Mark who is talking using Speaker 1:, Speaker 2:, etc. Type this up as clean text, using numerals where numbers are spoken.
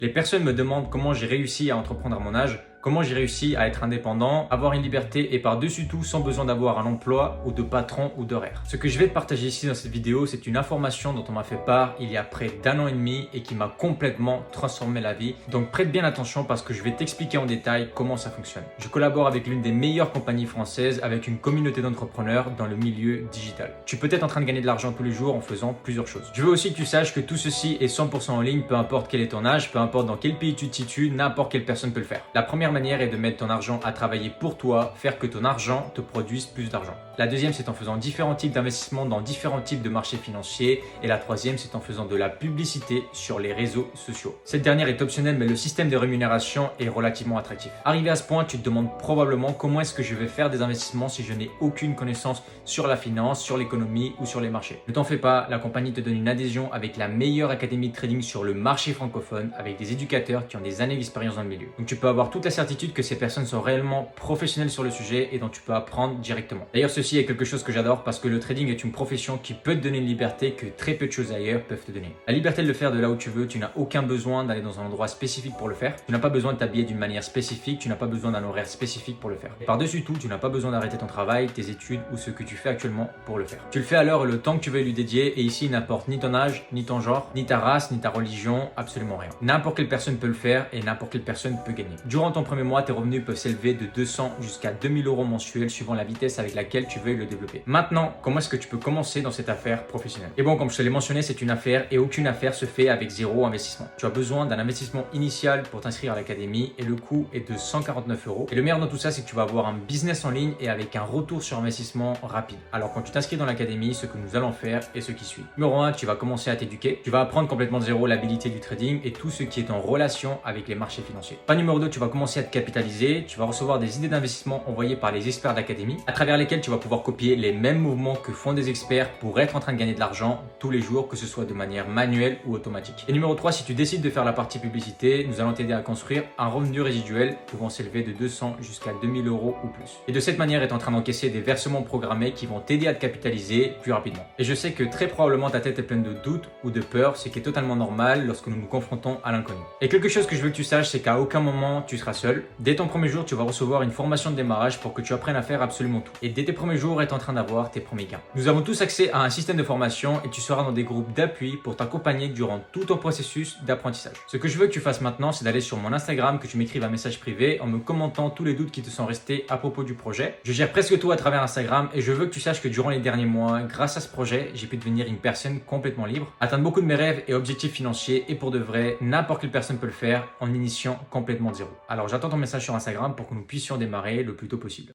Speaker 1: Les personnes me demandent comment j'ai réussi à entreprendre à mon âge, comment j'ai réussi à être indépendant, avoir une liberté et par-dessus tout sans besoin d'avoir un emploi ou de patron ou d'horaire. Ce que je vais te partager ici dans cette vidéo, c'est une information dont on m'a fait part il y a près d'1 an et demi et qui m'a complètement transformé la vie. Donc prête bien attention parce que je vais t'expliquer en détail comment ça fonctionne. Je collabore avec l'une des meilleures compagnies françaises avec une communauté d'entrepreneurs dans le milieu digital. Tu peux être en train de gagner de l'argent tous les jours en faisant plusieurs choses. Je veux aussi que tu saches que tout ceci est 100% en ligne, peu importe quel est ton âge, peu importe dans quel pays tu te situes, n'importe quelle personne peut le faire. La première manière est de mettre ton argent à travailler pour toi, faire que ton argent te produise plus d'argent. La deuxième, c'est en faisant différents types d'investissements dans différents types de marchés financiers. Et la troisième, c'est en faisant de la publicité sur les réseaux sociaux. Cette dernière est optionnelle, mais le système de rémunération est relativement attractif. Arrivé à ce point, tu te demandes probablement comment est-ce que je vais faire des investissements si je n'ai aucune connaissance sur la finance, sur l'économie ou sur les marchés. Ne t'en fais pas, la compagnie te donne une adhésion avec la meilleure académie de trading sur le marché francophone, avec des éducateurs qui ont des années d'expérience dans le milieu. Donc tu peux avoir toute la certitude que ces personnes sont réellement professionnelles sur le sujet et dont tu peux apprendre directement. D'ailleurs, ceci est quelque chose que j'adore parce que le trading est une profession qui peut te donner une liberté que très peu de choses ailleurs peuvent te donner. La liberté de le faire de là où tu veux, tu n'as aucun besoin d'aller dans un endroit spécifique pour le faire. Tu n'as pas besoin de t'habiller d'une manière spécifique, tu n'as pas besoin d'un horaire spécifique pour le faire. Et par-dessus tout, tu n'as pas besoin d'arrêter ton travail, tes études ou ce que tu fais actuellement pour le faire. Tu le fais alors le temps que tu veux lui dédier et ici il n'importe ni ton âge, ni ton genre, ni ta race, ni ta religion, absolument rien. N'importe quelle personne peut le faire et n'importe quelle personne peut gagner. Durant ton premier mois, tes revenus peuvent s'élever de 200 jusqu'à 2000 euros mensuels suivant la vitesse avec laquelle tu veux le développer. Maintenant, comment est-ce que tu peux commencer dans cette affaire professionnelle? Et bon, comme je te l'ai mentionné, c'est une affaire et aucune affaire se fait avec zéro investissement. Tu as besoin d'un investissement initial pour t'inscrire à l'académie et le coût est de 149 euros. Et le meilleur dans tout ça, c'est que tu vas avoir un business en ligne et avec un retour sur investissement rapide. Alors quand tu t'inscris dans l'académie, ce que nous allons faire est ce qui suit. Numéro 1, tu vas commencer à t'éduquer. Tu vas apprendre complètement de zéro l'habilité du trading et tout ce qui est en relation avec les marchés financiers. Pas numéro 2, tu vas commencer à te capitaliser. Tu vas recevoir des idées d'investissement envoyées par les experts d'académie à travers lesquelles tu vas pouvoir copier les mêmes mouvements que font des experts pour être en train de gagner de l'argent tous les jours, que ce soit de manière manuelle ou automatique. Et numéro 3, si tu décides de faire la partie publicité, nous allons t'aider à construire un revenu résiduel pouvant s'élever de 200 jusqu'à 2000 euros ou plus. Et de cette manière, tu es en train d'encaisser des versements programmés qui vont t'aider à te capitaliser plus rapidement. Et je sais que très probablement ta tête est pleine de doutes ou de peur, ce qui est totalement normal lorsque nous nous confrontons à l'inconnu. Et quelque chose que je veux que tu saches, c'est qu'à aucun moment tu seras seul. Dès ton premier jour, tu vas recevoir une formation de démarrage pour que tu apprennes à faire absolument tout. Et dès tes premiers jours, tu es en train d'avoir tes premiers gains. Nous avons tous accès à un système de formation et tu seras dans des groupes d'appui pour t'accompagner durant tout ton processus d'apprentissage. Ce que je veux que tu fasses maintenant, c'est d'aller sur mon Instagram, que tu m'écrives un message privé en me commentant tous les doutes qui te sont restés à propos du projet. Je gère presque tout à travers Instagram et je veux que tu saches que durant les derniers mois, grâce à ce projet, j'ai pu devenir une personne complètement libre, atteindre beaucoup de mes rêves et objectifs financiers et pour de vrai, n'importe quelle personne peut le faire en initiant complètement de zéro. Alors j'attends ton message sur Instagram pour que nous puissions démarrer le plus tôt possible.